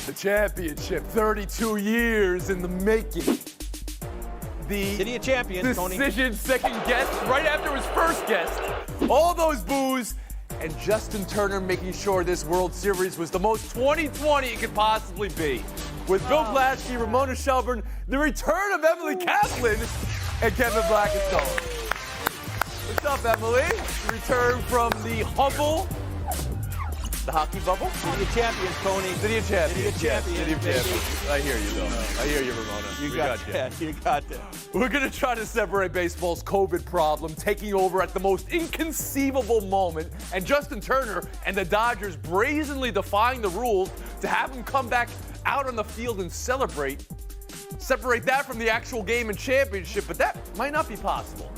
The championship, 32 years in the making. The City of Champions, Tony. decision second guess right after his first guess. All those boos, and Justin Turner making sure this World Series was the most 2020 it could possibly be. With Bill Plaschke, Ramona Shelburne, the return of Emily Kaplan, and Kevin Blackistone. What's up, Emily? Return from the humble, the hockey bubble? City of Champions, Tony. City of Champions. City of Champions. City of Champions. I hear you, though. I hear you, Ramona. You got that. You got that. We're going to try to separate baseball's COVID problem taking over at the most inconceivable moment, and Justin Turner and the Dodgers brazenly defying the rules to have him come back out on the field and celebrate. Separate that from the actual game and championship, but that might not be possible.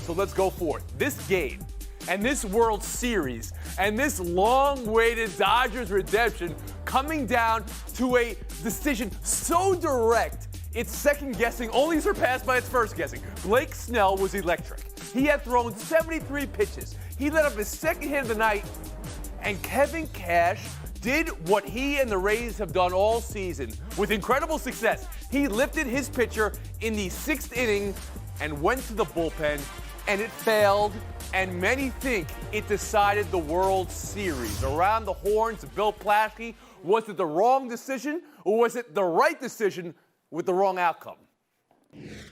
So let's go for it. This game and this World Series and this long-awaited Dodgers redemption coming down to a decision so direct, it's second-guessing, only surpassed by its first guessing. Blake Snell was electric. He had thrown 73 pitches. He let up his second hit of the night, and Kevin Cash did what he and the Rays have done all season with incredible success. He lifted his pitcher in the 6th inning and went to the bullpen, and it failed, and many think it decided the World Series. Around the horns of Bill Plaschke, was it the wrong decision, or was it the right decision with the wrong outcome?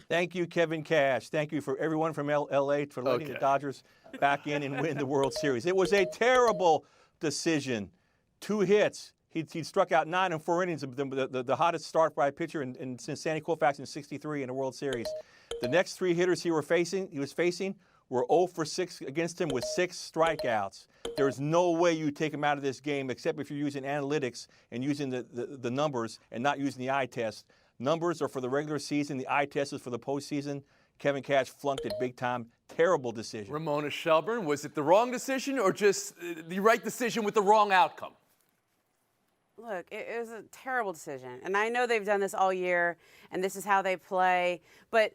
Thank you, Kevin Cash. Thank you for everyone from L.A. for letting the Dodgers back in and win the World Series. It was a terrible decision. 2 hits. He struck out 9 in 4 innings, the hottest start by a pitcher since Sandy Koufax in '63 in the World Series. The next 3 hitters he was facing were 0 for 6 against him with 6 strikeouts. There's no way you take him out of this game except if you're using analytics and using the numbers and not using the eye test. Numbers are for the regular season. The eye test is for the postseason. Kevin Cash flunked it big time. Terrible decision. Ramona Shelburne, was it the wrong decision or just the right decision with the wrong outcome? Look, it was a terrible decision, and I know they've done this all year, and this is how they play. But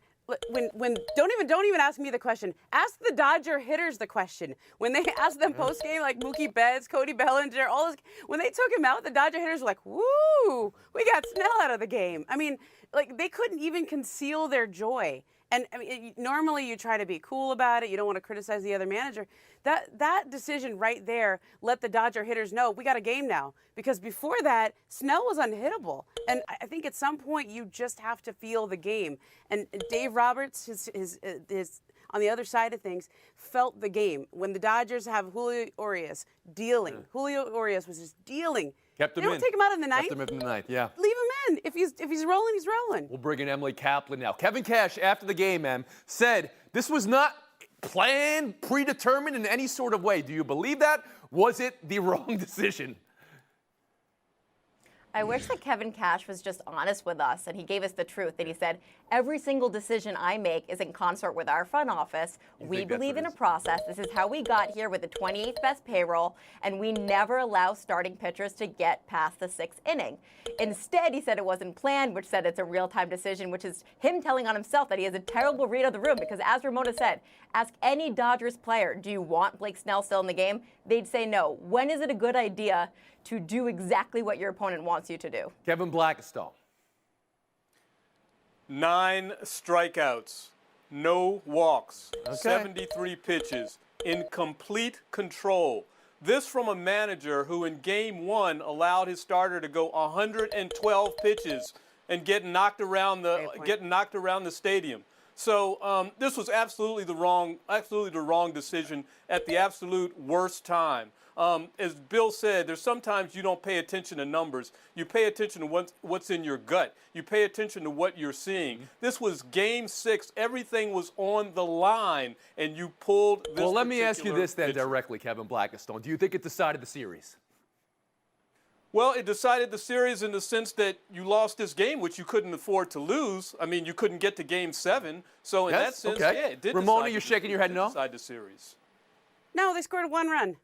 when don't even ask me the question. Ask the Dodger hitters the question. When they asked them post game, like Mookie Betts, Cody Bellinger, all this, when they took him out, the Dodger hitters were like, "Woo, we got Snell out of the game." I mean, like they couldn't even conceal their joy. And I mean, normally you try to be cool about it. You don't want to criticize the other manager. That decision right there let the Dodger hitters know we got a game now. Because before that, Snell was unhittable. And I think at some point you just have to feel the game. And Dave Roberts, his on the other side of things, felt the game. When the Dodgers have Julio Urias dealing, Julio Urias was just dealing. Kept him they don't in. take him out in the ninth. Kept him in the ninth, yeah. Leave him in. If he's rolling, he's rolling. We'll bring in Emily Kaplan now. Kevin Cash, after the game, said this was not planned, predetermined in any sort of way. Do you believe that? Was it the wrong decision? I wish that Kevin Cash was just honest with us and he gave us the truth. And he said, every single decision I make is in concert with our front office. We believe in a process. This is how we got here with the 28th best payroll. And we never allow starting pitchers to get past the 6th inning. Instead, he said it wasn't planned, which said it's a real-time decision, which is him telling on himself that he has a terrible read of the room. Because as Ramona said, ask any Dodgers player, do you want Blake Snell still in the game? They'd say no. When is it a good idea to do exactly what your opponent wants you to do? Kevin Blackistone. 9 strikeouts, no walks, 73 pitches, in complete control. This from a manager who in Game 1 allowed his starter to go 112 pitches and get knocked around the stadium. So this was absolutely the wrong decision at the absolute worst time. As Bill said, there's sometimes you don't pay attention to numbers. You pay attention to what's in your gut. You pay attention to what you're seeing. This was Game 6. Everything was on the line, and you pulled this. Well, let me ask you this then pitcher. directly, Kevin Blackistone. Do you think it decided the series? Well, it decided the series in the sense that you lost this game, which you couldn't afford to lose. I mean, you couldn't get to Game 7. So in that sense, yeah, it did. Ramona, you're shaking your head no? Decide the series. No, they scored 1 run.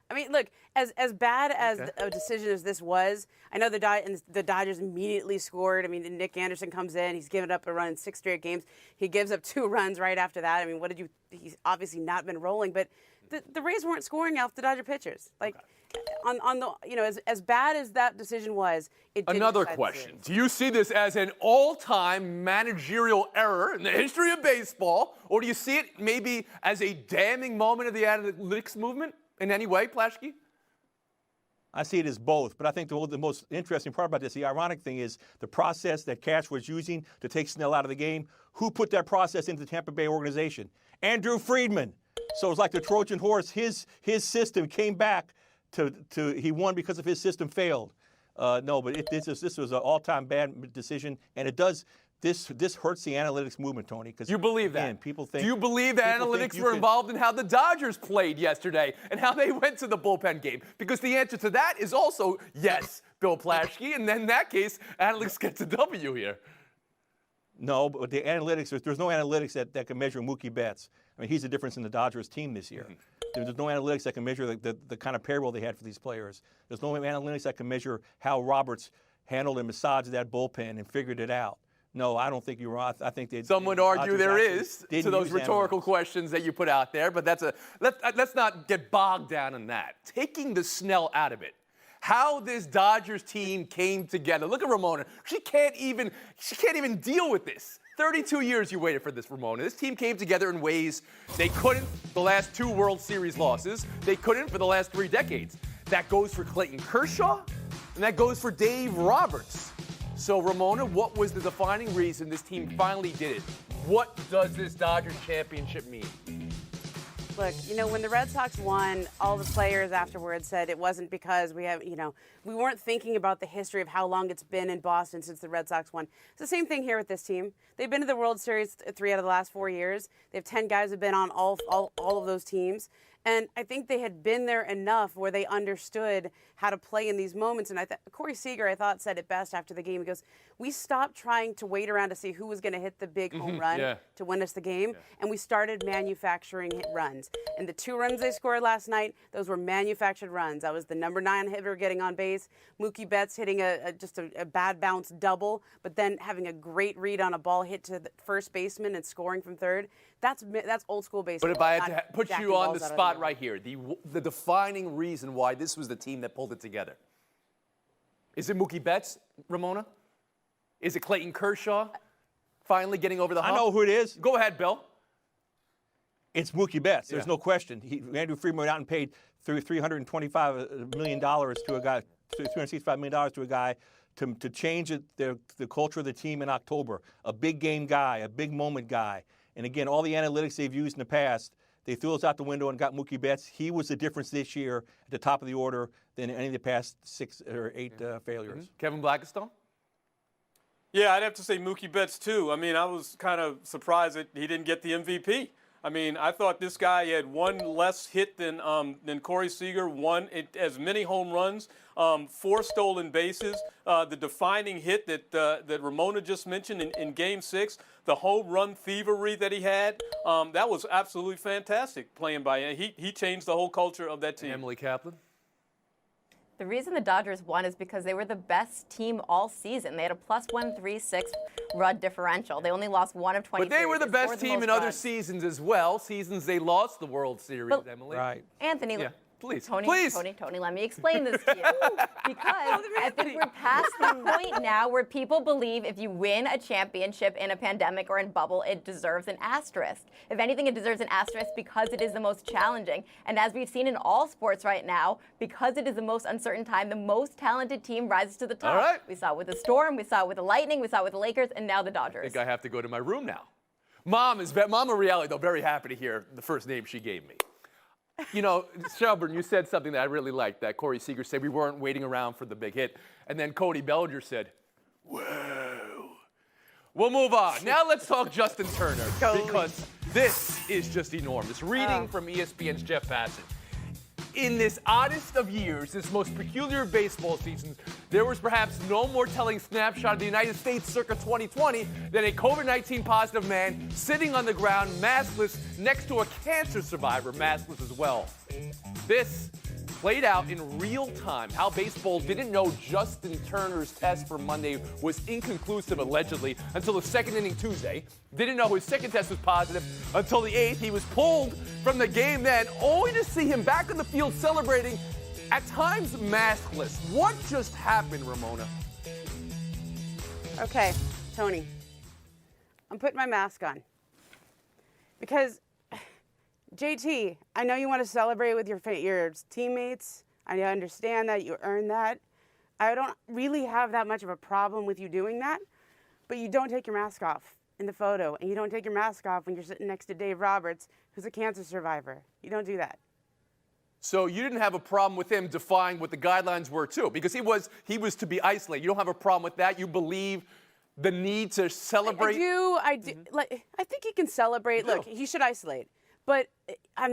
I mean, look, as bad as a decision as this was, I know the Dodgers immediately scored. I mean, Nick Anderson comes in. He's given up a run in 6 straight games. He gives up 2 runs right after that. I mean, he's obviously not been rolling. But the Rays weren't scoring off the Dodger pitchers. Like, on the, as bad as that decision was, it didn't Another decide the question. series. Do you see this as an all-time managerial error in the history of baseball, or do you see it maybe as a damning moment of the analytics movement in any way, Plaschke? I see it as both, but I think the most interesting part about this, the ironic thing is the process that Cash was using to take Snell out of the game. Who put that process into the Tampa Bay organization? Andrew Friedman. So it's like the Trojan horse. His system came back to he won because of his system failed. No, but this was an all-time bad decision, and it does. This hurts the analytics movement, Tony. You believe that? Again, people think. Do you believe that analytics were involved in how the Dodgers played yesterday and how they went to the bullpen game? Because the answer to that is also yes, Bill Plaschke, and then in that case, analytics gets a W here. No, but the analytics, there's no analytics that can measure Mookie Betts. I mean, he's the difference in the Dodgers team this year. There's no analytics that can measure the kind of payroll they had for these players. There's no analytics that can measure how Roberts handled and massaged that bullpen and figured it out. No, I don't think you're wrong. I think some would argue there is to those rhetorical questions that you put out there, but let's not get bogged down in that. Taking the Snell out of it, how this Dodgers team came together. Look at Ramona. She can't even deal with this. 32 years you waited for this, Ramona. This team came together in ways they couldn't the last 2 World Series losses. They couldn't for the last 3 decades. That goes for Clayton Kershaw, and that goes for Dave Roberts. So, Ramona, what was the defining reason this team finally did it? What does this Dodgers championship mean? Look, when the Red Sox won, all the players afterwards said it wasn't because we weren't thinking about the history of how long it's been in Boston since the Red Sox won. It's the same thing here with this team. They've been to the World Series 3 out of the last 4 years. They have 10 guys who've been on all of those teams. And I think they had been there enough where they understood how to play in these moments. And Corey Seager, I thought, said it best after the game. He goes, we stopped trying to wait around to see who was going to hit the big home run to win us the game, and we started manufacturing hit runs. And the 2 runs they scored last night, those were manufactured runs. That was the number 9 hitter getting on base, Mookie Betts hitting just a bad bounce double, but then having a great read on a ball hit to the first baseman and scoring from third. That's old school baseball. But if I had to put you on the spot right here, the defining reason why this was the team that pulled it together, is it Mookie Betts, Ramona? Is it Clayton Kershaw finally getting over the hump? I know who it is. Go ahead, Bill. It's Mookie Betts. There's no question. Andrew Friedman went out and paid $325 million to a guy, $365 million to a guy to change the culture of the team in October. A big game guy, a big moment guy. And again, all the analytics they've used in the past, they threw us out the window and got Mookie Betts. He was the difference this year at the top of the order than any of the past 6 or 8 failures. Kevin Blackistone? Yeah, I'd have to say Mookie Betts, too. I mean, I was kind of surprised that he didn't get the MVP. I mean, I thought this guy had 1 less hit than Corey Seager, as many home runs, 4 stolen bases, the defining hit that Ramona just mentioned in Game 6, the home run thievery that he had. That was absolutely fantastic playing by him. He changed the whole culture of that team. Emily Kaplan? The reason the Dodgers won is because they were the best team all season. They had a +136 run differential. They only lost 1 of 23. But they were the best team in other seasons as well. Seasons they lost the World Series, Emily. Right. Anthony, please. Tony, let me explain this to you. Because I think we're past the point now where people believe if you win a championship in a pandemic or in bubble, it deserves an asterisk. If anything, it deserves an asterisk because it is the most challenging. And as we've seen in all sports right now, because it is the most uncertain time, the most talented team rises to the top. All right. We saw it with the Storm, we saw it with the Lightning, we saw it with the Lakers, and now the Dodgers. I think I have to go to my room now. Mama Reali, though, very happy to hear the first name she gave me. Shelburne, you said something that I really liked, that Corey Seager said we weren't waiting around for the big hit. And then Cody Bellinger said, whoa. We'll move on. Now let's talk Justin Turner, because this is just enormous. Reading from ESPN's Jeff Bassett. In this oddest of years, this most peculiar of baseball seasons, there was perhaps no more telling snapshot of the United States circa 2020 than a COVID-19 positive man sitting on the ground, maskless, next to a cancer survivor, maskless as well. This played out in real time. How baseball didn't know Justin Turner's test for Monday was inconclusive, allegedly, until the second inning Tuesday. Didn't know his second test was positive until the 8th. He was pulled from the game then, only to see him back on the field celebrating at times maskless. What just happened, Ramona? Okay, Tony, I'm putting my mask on. Because, JT, I know you want to celebrate with your teammates. I understand that you earned that. I don't really have that much of a problem with you doing that, but you don't take your mask off in the photo, and you don't take your mask off when you're sitting next to Dave Roberts, who's a cancer survivor. You don't do that. So you didn't have a problem with him defying what the guidelines were too, because he was to be isolated. You don't have a problem with that. You believe the need to celebrate. I do. Like, I think he can celebrate. Look, he should isolate, but I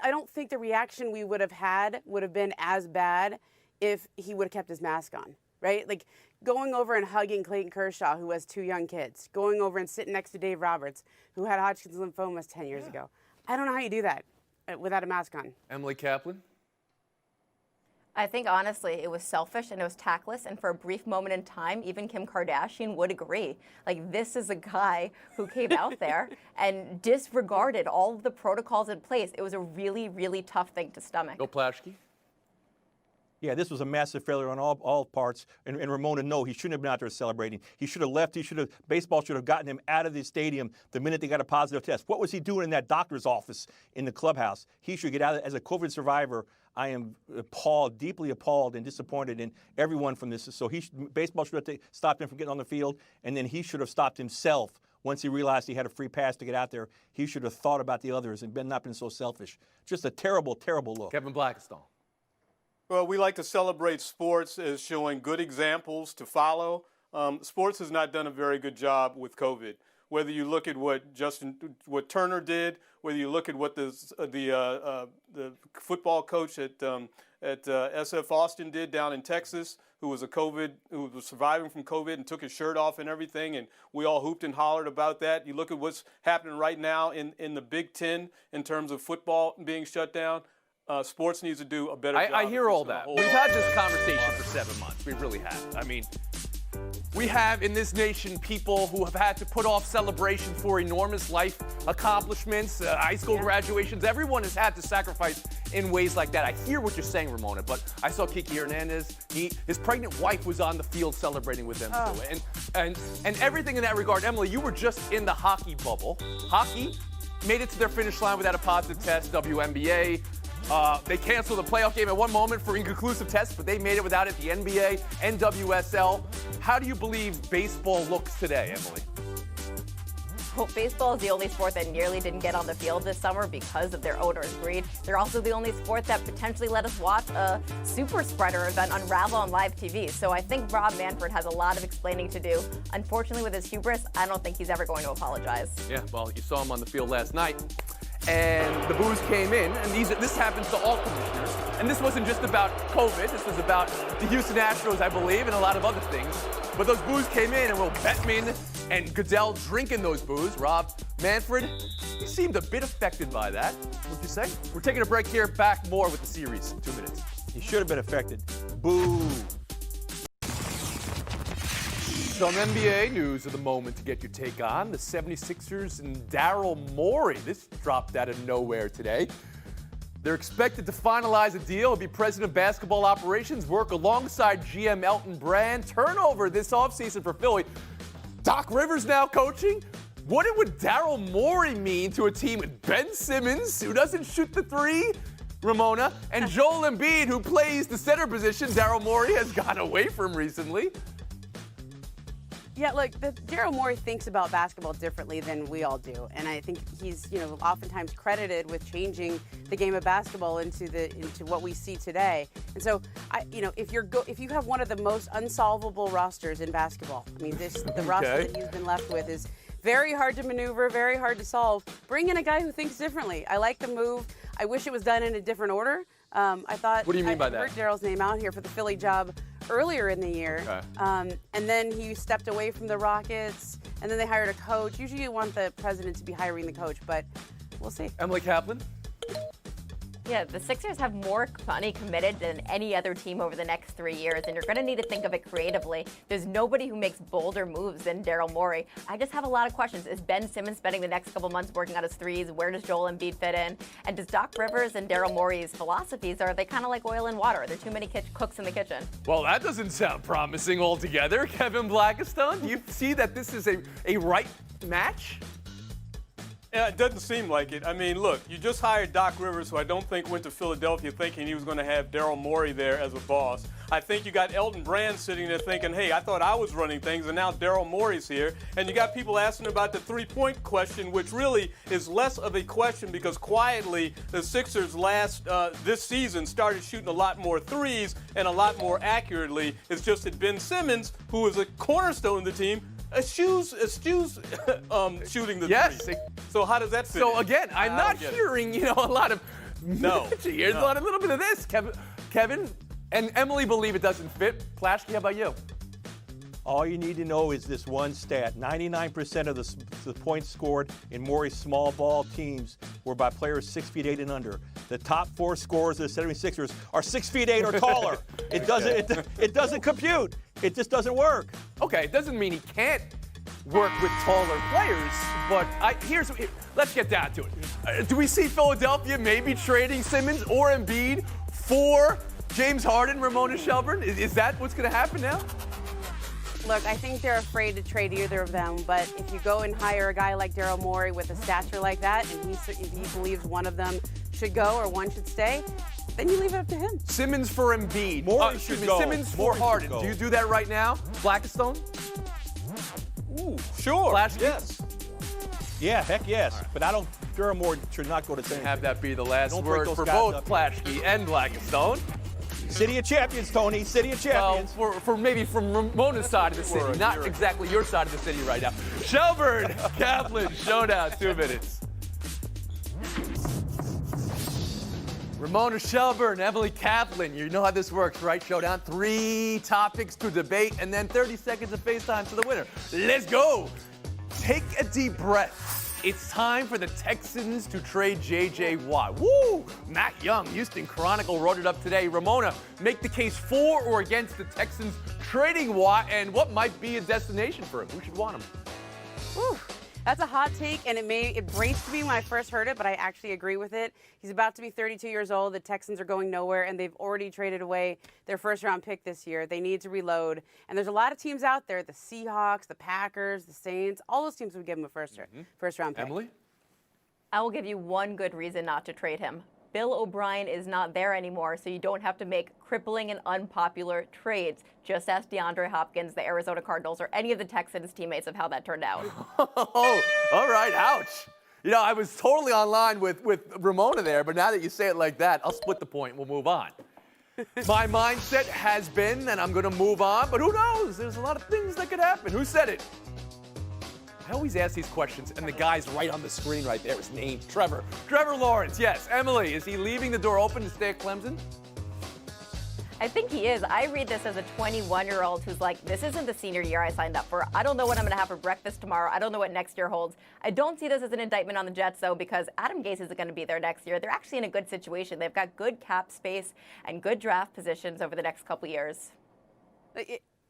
don't think the reaction we would have had would have been as bad if he would have kept his mask on, right? Like going over and hugging Clayton Kershaw, who has 2 young kids, going over and sitting next to Dave Roberts, who had Hodgkin's lymphomas 10 years ago. I don't know how you do that without a mask on. Emily Kaplan? I think, honestly, it was selfish and it was tactless. And for a brief moment in time, even Kim Kardashian would agree. Like, this is a guy who came out there and disregarded all of the protocols in place. It was a really, really tough thing to stomach. Bill Plaschke? Yeah, this was a massive failure on all parts. And Ramona, no, he shouldn't have been out there celebrating. He should have left. Baseball should have gotten him out of the stadium the minute they got a positive test. What was he doing in that doctor's office in the clubhouse? He should get out of it. As a COVID survivor, I am appalled, deeply appalled and disappointed in everyone from this. So baseball should have stopped him from getting on the field, and then he should have stopped himself once he realized he had a free pass to get out there. He should have thought about the others and not been so selfish. Just a terrible, terrible look. Kevin Blackistone. Well, we like to celebrate sports as showing good examples to follow. Sports has not done a very good job with COVID. Whether you look at what Turner did, whether you look at what the football coach at SF Austin did down in Texas, who was surviving from COVID and took his shirt off and everything, and we all hooped and hollered about that. You look at what's happening right now in the Big Ten in terms of football being shut down. Sports needs to do a better job. I hear all that. We've had this conversation for 7 months. We really have. I mean, we have in this nation people who have had to put off celebrations for enormous life accomplishments, high school graduations. Everyone has had to sacrifice in ways like that. I hear what you're saying, Ramona, but I saw Kiki Hernandez. His pregnant wife was on the field celebrating with them too. And everything in that regard. Emily, you were just in the hockey bubble. Hockey made it to their finish line without a positive test. WNBA. They canceled the playoff game at one moment for inconclusive tests, but they made it without it. The NBA, NWSL. How do you believe baseball looks today, Emily? Well, baseball is the only sport that nearly didn't get on the field this summer because of their owner's greed. They're also the only sport that potentially let us watch a super spreader event unravel on live TV. So I think Rob Manfred has a lot of explaining to do. Unfortunately, with his hubris, I don't think he's ever going to apologize. Yeah, well, you saw him on the field last night. And the boos came in, and this happens to all commissioners. And this wasn't just about COVID. This was about the Houston Astros, I believe, and a lot of other things. But those boos came in, and Will Bettman and Goodell drinking those boos. Rob Manfred, he seemed a bit affected by that, would you say? We're taking a break here. Back more with the series in 2 minutes. He should have been affected. Boo. Some NBA news of the moment to get your take on. The 76ers and Daryl Morey. This dropped out of nowhere today. They're expected to finalize a deal. It'll be president of basketball operations, work alongside GM Elton Brand. Turnover this offseason for Philly. Doc Rivers now coaching. What would Daryl Morey mean to a team with Ben Simmons, who doesn't shoot the three, Ramona, and Joel Embiid, who plays the center position Daryl Morey has gone away from recently? Yeah, look, Daryl Morey thinks about basketball differently than we all do, and I think he's, oftentimes credited with changing the game of basketball into what we see today. And so, if you have one of the most unsolvable rosters in basketball, I mean, the roster that he's been left with is very hard to maneuver, very hard to solve. Bring in a guy who thinks differently. I like the move. I wish it was done in a different order. I thought. What do you mean by that? I heard Daryl's name out here for the Philly job earlier in the year. Okay. And then he stepped away from the Rockets, and then they hired a coach. Usually you want the president to be hiring the coach, but we'll see. Emily Kaplan? Yeah, the Sixers have more money committed than any other team over the next 3 years, and you're going to need to think of it creatively. There's nobody who makes bolder moves than Daryl Morey. I just have a lot of questions. Is Ben Simmons spending the next couple months working on his threes? Where does Joel Embiid fit in? And does Doc Rivers and Daryl Morey's philosophies, are they kind of like oil and water? Are there too many cooks in the kitchen? Well, that doesn't sound promising altogether. Kevin Blackistone, do you see that this is a right match? Yeah, it doesn't seem like it. I mean, look, you just hired Doc Rivers, who I don't think went to Philadelphia thinking he was going to have Daryl Morey there as a boss. I think you got Elton Brand sitting there thinking, hey, I thought I was running things, and now Daryl Morey's here. And you got people asking about the three-point question, which really is less of a question because quietly the Sixers this season started shooting a lot more threes and a lot more accurately. It's just that Ben Simmons, who is a cornerstone of the team, eschews shooting the three. So how does that fit? So again, I'm not hearing, a lot of Here's a little bit of this. Kevin and Emily believe it doesn't fit. Plashke, how about you? All you need to know is this one stat. 99% of the points scored in Morey's small ball teams were by players 6'8" and under. The top 4 scorers of the 76ers are 6'8" or taller. It doesn't compute. It just doesn't work. Okay, it doesn't mean he can't work with taller players, but let's get down to it. Do we see Philadelphia maybe trading Simmons or Embiid for James Harden, Ramona Shelburne? Is that what's going to happen now? Look, I think they're afraid to trade either of them, but if you go and hire a guy like Daryl Morey with a stature like that, and he believes one of them should go or one should stay, then you leave it up to him. Simmons for Embiid. Simmons for Harden. Do you do that right now, Blackistone? Ooh, sure. Plashke? Yes. Yeah, heck yes. Right. But Daryl Morey should not go to San Have that be the last word for both Plashke and Blackistone. City of Champions, Tony. City of Champions. For maybe from Ramona's side of the city, not exactly your side of the city right now. Shelburne, Kaplan, showdown, 2 minutes. Ramona Shelburne, Emily Kaplan. You know how this works, right? Showdown. 3 topics to debate, and then 30 seconds of FaceTime to the winner. Let's go. Take a deep breath. It's time for the Texans to trade J.J. Watt. Woo! Matt Young, Houston Chronicle, wrote it up today. Ramona, make the case for or against the Texans trading Watt, and what might be a destination for him? Who should want him? Whew. That's a hot take, and it braced me when I first heard it, but I actually agree with it. He's about to be 32 years old. The Texans are going nowhere, and they've already traded away their first-round pick this year. They need to reload, and there's a lot of teams out there, the Seahawks, the Packers, the Saints. All those teams would give him a first-round pick. Emily? I will give you one good reason not to trade him. Bill O'Brien is not there anymore, so you don't have to make crippling and unpopular trades. Just ask DeAndre Hopkins, the Arizona Cardinals, or any of the Texans teammates of how that turned out. Oh, all right, ouch. I was totally online with Ramona there, but now that you say it like that, I'll split the point and we'll move on. My mindset has been that I'm going to move on, but who knows? There's a lot of things that could happen. Who said it? I always ask these questions, and the guy's right on the screen right there. His name, Trevor. Trevor Lawrence, yes. Emily, is he leaving the door open to stay at Clemson? I think he is. I read this as a 21-year-old who's like, this isn't the senior year I signed up for. I don't know what I'm going to have for breakfast tomorrow. I don't know what next year holds. I don't see this as an indictment on the Jets, though, because Adam Gase isn't going to be there next year. They're actually in a good situation. They've got good cap space and good draft positions over the next couple years.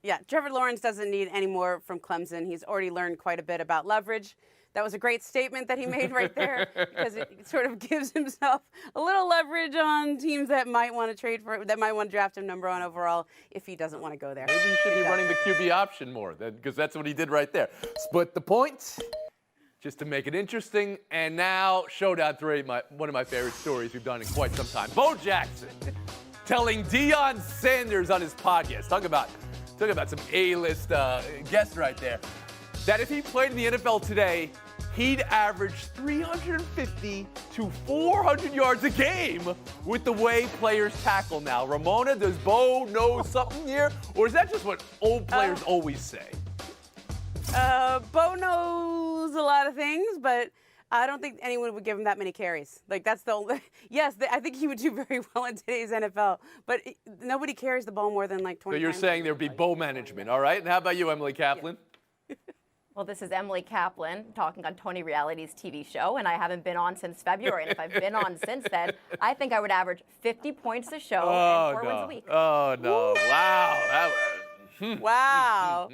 Yeah, Trevor Lawrence doesn't need any more from Clemson. He's already learned quite a bit about leverage. That was a great statement that he made right there because it sort of gives himself a little leverage on teams that might want to trade for, that might want to draft him number 1 overall if he doesn't want to go there. Maybe he should be running the QB option more because that's what he did right there. Split the points just to make it interesting. And now, Showdown 3, one of my favorite stories we've done in quite some time. Bo Jackson telling Deion Sanders on his podcast, talk about some A-list guest right there, that if he played in the NFL today, he'd average 350 to 400 yards a game with the way players tackle now. Ramona, does Bo know something here? Or is that just what old players always say? Bo knows a lot of things, but I don't think anyone would give him that many carries. Like, that's the only... Yes, I think he would do very well in today's NFL, but nobody carries the ball more than, like, 20 So you're saying there'd be Bo management, all right? And how about you, Emily Kaplan? Well, Well, this is Emily Kaplan talking on Tony Reality's TV show, and I haven't been on since February. And if I've been on since then, I think I would average 50 points a show and 4 wins a week. Oh, no. Wow. That was... Wow.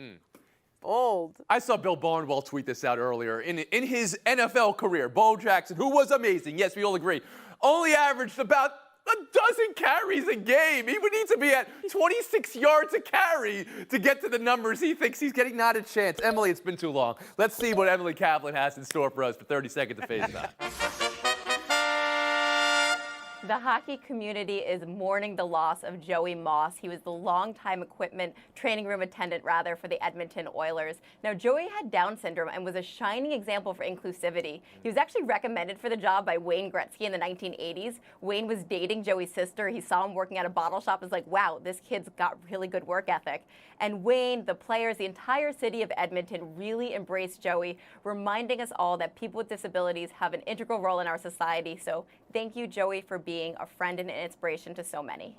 Bold. I saw Bill Barnwell tweet this out earlier. In his NFL career, Bo Jackson, who was amazing, yes, we all agree, only averaged about a dozen carries a game. He would need to be at 26 yards a carry to get to the numbers he thinks he's getting. Not a chance. Emily, it's been too long. Let's see what Emily Kaplan has in store for us for 30 seconds of Face Time. The hockey community is mourning the loss of Joey Moss. He was the longtime training room attendant for the Edmonton Oilers. Now, Joey had Down syndrome and was a shining example for inclusivity. He was actually recommended for the job by Wayne Gretzky in the 1980s. Wayne was dating Joey's sister. He saw him working at a bottle shop. Was like, wow, this kid's got really good work ethic. And Wayne, the players, the entire city of Edmonton really embraced Joey, reminding us all that people with disabilities have an integral role in our society. So thank you, Joey, for being a friend and an inspiration to so many.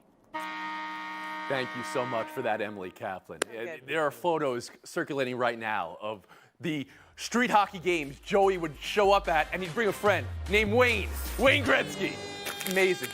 Thank you so much for that, Emily Kaplan. There are photos circulating right now of the street hockey games Joey would show up at, and he'd bring a friend named Wayne Gretzky. Amazing.